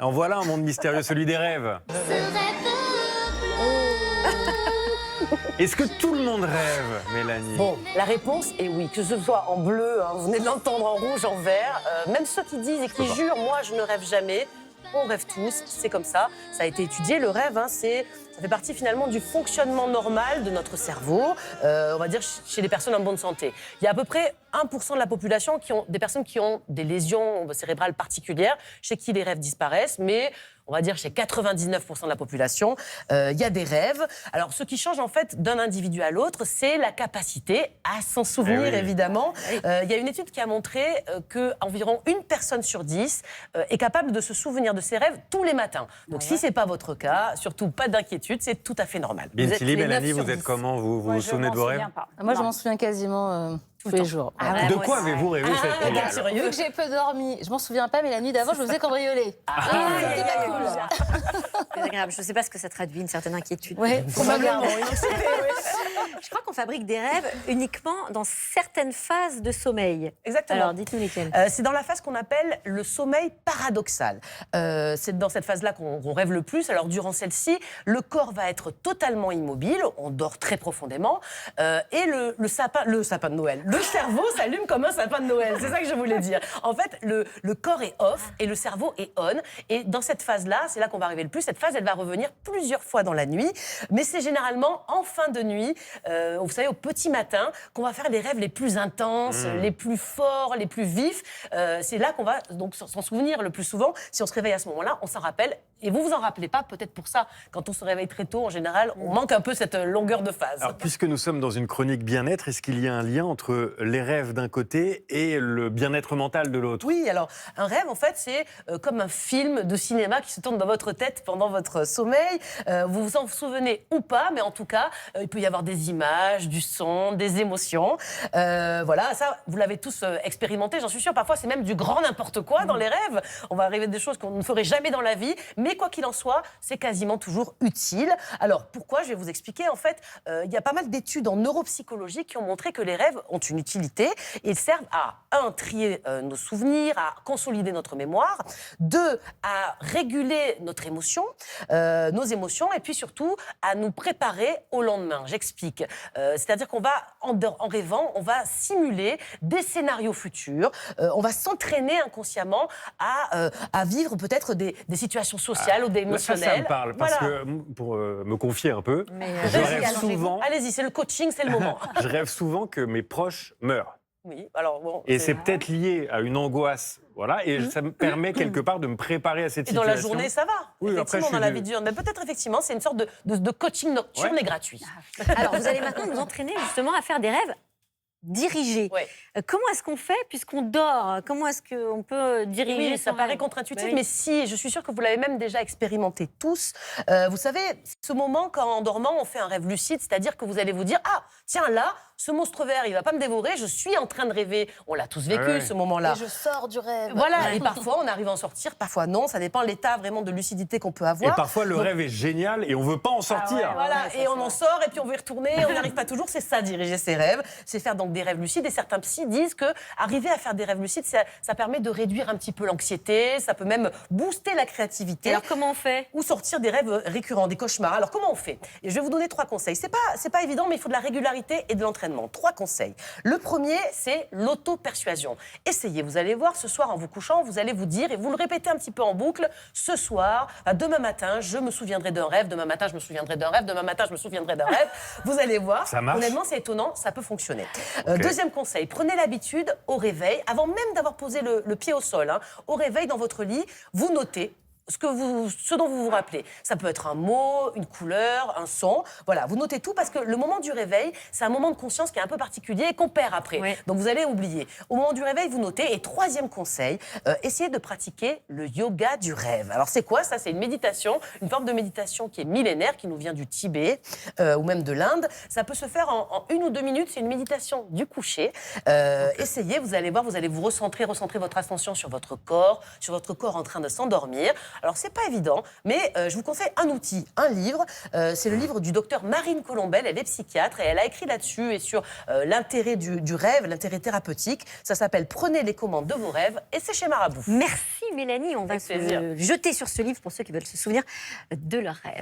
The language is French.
En voilà un monde mystérieux, celui des rêves. Est-ce que tout le monde rêve, Mélanie? Bon, la réponse est oui, que ce soit en bleu, hein, vous venez de l'entendre, en rouge, en vert. Même ceux qui disent et qui jurent, moi je ne rêve jamais, on rêve tous, c'est comme ça. Ça a été étudié, le rêve, hein, ça fait partie finalement du fonctionnement normal de notre cerveau, on va dire chez les personnes en bonne santé. Il y a à peu près 1% de la population des personnes qui ont des lésions cérébrales particulières, chez qui les rêves disparaissent, mais on va dire chez 99% de la population, il y a des rêves. Alors, ce qui change en fait d'un individu à l'autre, c'est la capacité à s'en souvenir, évidemment. Il y a une étude qui a montré qu'environ 1 personne sur 10 est capable de se souvenir de ses rêves tous les matins. Donc, si ce n'est pas votre cas, surtout pas d'inquiétude, c'est tout à fait normal. Bintili, Mélanie, vous êtes comment? Vous vous souvenez de vos rêves? Moi, je m'en souviens quasiment tous les jours. De quoi avez-vous rêvé cette nuit? Vu que j'ai peu dormi, je m'en souviens pas, mais la nuit d'avant, je me faisais cambrioler. C'était pas cool. C'est agréable. Je ne sais pas ce que ça traduit, une certaine inquiétude. Oui, probablement. Je crois qu'on fabrique des rêves uniquement dans certaines phases de sommeil. Exactement. Alors, dites-nous lesquelles. C'est dans la phase qu'on appelle le sommeil paradoxal. C'est dans cette phase-là qu'on rêve le plus. Alors, durant celle-ci, le corps va être totalement immobile, on dort très profondément, et le sapin de Noël, le cerveau s'allume comme un sapin de Noël. C'est ça que je voulais dire. En fait, le corps est off et le cerveau est on. Et dans cette phase-là, c'est là qu'on va arriver le plus. Cette phase, elle va revenir plusieurs fois dans la nuit, mais c'est généralement en fin de nuit, vous savez, au petit matin, qu'on va faire les rêves les plus intenses, les plus forts, les plus vifs. C'est là qu'on va donc s'en souvenir le plus souvent. Si on se réveille à ce moment-là, on s'en rappelle. Et vous vous en rappelez pas, peut-être pour ça. Quand on se réveille très tôt, en général, on manque un peu cette longueur de phase. Alors, puisque nous sommes dans une chronique bien-être, est-ce qu'il y a un lien entre les rêves d'un côté et le bien-être mental de l'autre? Oui, alors, un rêve, en fait, c'est comme un film de cinéma qui se tourne dans votre tête pendant votre sommeil. Vous vous en souvenez ou pas, mais en tout cas, il peut y avoir des images, du son, des émotions. Voilà, ça, vous l'avez tous expérimenté, j'en suis sûre. Parfois, c'est même du grand n'importe quoi dans les rêves. On va arriver à des choses qu'on ne ferait jamais dans la vie, mais quoi qu'il en soit, c'est quasiment toujours utile. Alors, pourquoi? Je vais vous expliquer. En fait, il y a pas mal d'études en neuropsychologie qui ont montré que les rêves ont une utilité. Ils servent à, 1, trier nos souvenirs, à consolider notre mémoire, 2, à réguler notre émotion, nos émotions, et puis surtout, à nous préparer au lendemain. J'explique. C'est-à-dire qu'on va, en rêvant, on va simuler des scénarios futurs, on va s'entraîner inconsciemment à vivre peut-être des situations sociales ou émotionnelles. Ça me parle, parce que, pour me confier un peu, je rêve souvent... Allez-y, c'est le coaching, c'est le moment. Je rêve souvent que mes proches meurent. Oui, alors bon... Et c'est peut-être lié à une angoisse, voilà, et ça me permet quelque part de me préparer à cette situation. Et dans la journée, ça va. Oui, effectivement, après, dans la vie dure. Mais peut-être, effectivement, c'est une sorte de coaching nocturne et gratuit. Alors, vous allez maintenant nous entraîner justement à faire des rêves dirigés. Ouais. Comment est-ce qu'on fait puisqu'on dort? Comment est-ce qu'on peut diriger Oui, ça son paraît rêve? contre-intuitif, Bah oui. mais si, je suis sûre que vous l'avez même déjà expérimenté tous. Vous savez, ce moment quand en dormant, on fait un rêve lucide, c'est-à-dire que vous allez vous dire « Ah, tiens là, ce monstre vert, il va pas me dévorer, je suis en train de rêver. » On l'a tous vécu, ce moment-là. Et je sors du rêve. Voilà, et parfois on arrive à en sortir, parfois non, ça dépend de l'état vraiment de lucidité qu'on peut avoir. Et parfois, le rêve est génial et on veut pas en sortir. Voilà, et on en sort, et puis on veut y retourner, on n'y arrive pas toujours. C'est ça, diriger ses rêves. C'est faire donc des rêves lucides. Et certains psys disent que arriver à faire des rêves lucides, ça permet de réduire un petit peu l'anxiété, ça peut même booster la créativité. Alors, comment on fait? Ou sortir des rêves récurrents, des cauchemars. Alors, comment on fait? Et je vais vous donner 3 conseils. C'est pas évident, mais il faut de la régularité et de l'entraînement. 3 conseils. Le premier, c'est l'auto-persuasion. Essayez, vous allez voir, ce soir, en vous couchant, vous allez vous dire, et vous le répétez un petit peu en boucle, ce soir, demain matin, je me souviendrai d'un rêve, demain matin, je me souviendrai d'un rêve, demain matin, je me souviendrai d'un rêve. Vous allez voir, Ça marche. honnêtement, c'est étonnant, ça peut fonctionner. Ok. Deuxième conseil, prenez l'habitude au réveil, avant même d'avoir posé le pied au sol, hein, au réveil dans votre lit, vous notez ce dont vous vous rappelez. Ça peut être un mot, une couleur, un son. Voilà, vous notez tout parce que le moment du réveil, c'est un moment de conscience qui est un peu particulier et qu'on perd après. Oui. Donc vous allez oublier. Au moment du réveil, vous notez. Et 3e conseil, essayez de pratiquer le yoga du rêve. Alors c'est quoi ça? C'est une méditation, une forme de méditation qui est millénaire, qui nous vient du Tibet ou même de l'Inde. Ça peut se faire en 1 ou 2 minutes. C'est une méditation du coucher. Essayez, vous allez voir, vous allez vous recentrer votre attention sur votre corps en train de s'endormir. Alors, c'est pas évident, mais je vous conseille un outil, un livre. C'est le livre du docteur Marine Colombel. Elle est psychiatre et elle a écrit là-dessus et sur l'intérêt du rêve, l'intérêt thérapeutique. Ça s'appelle Prenez les commandes de vos rêves et c'est chez Marabout. Merci Mélanie, on va Avec plaisir. se jeter sur ce livre pour ceux qui veulent se souvenir de leurs rêves.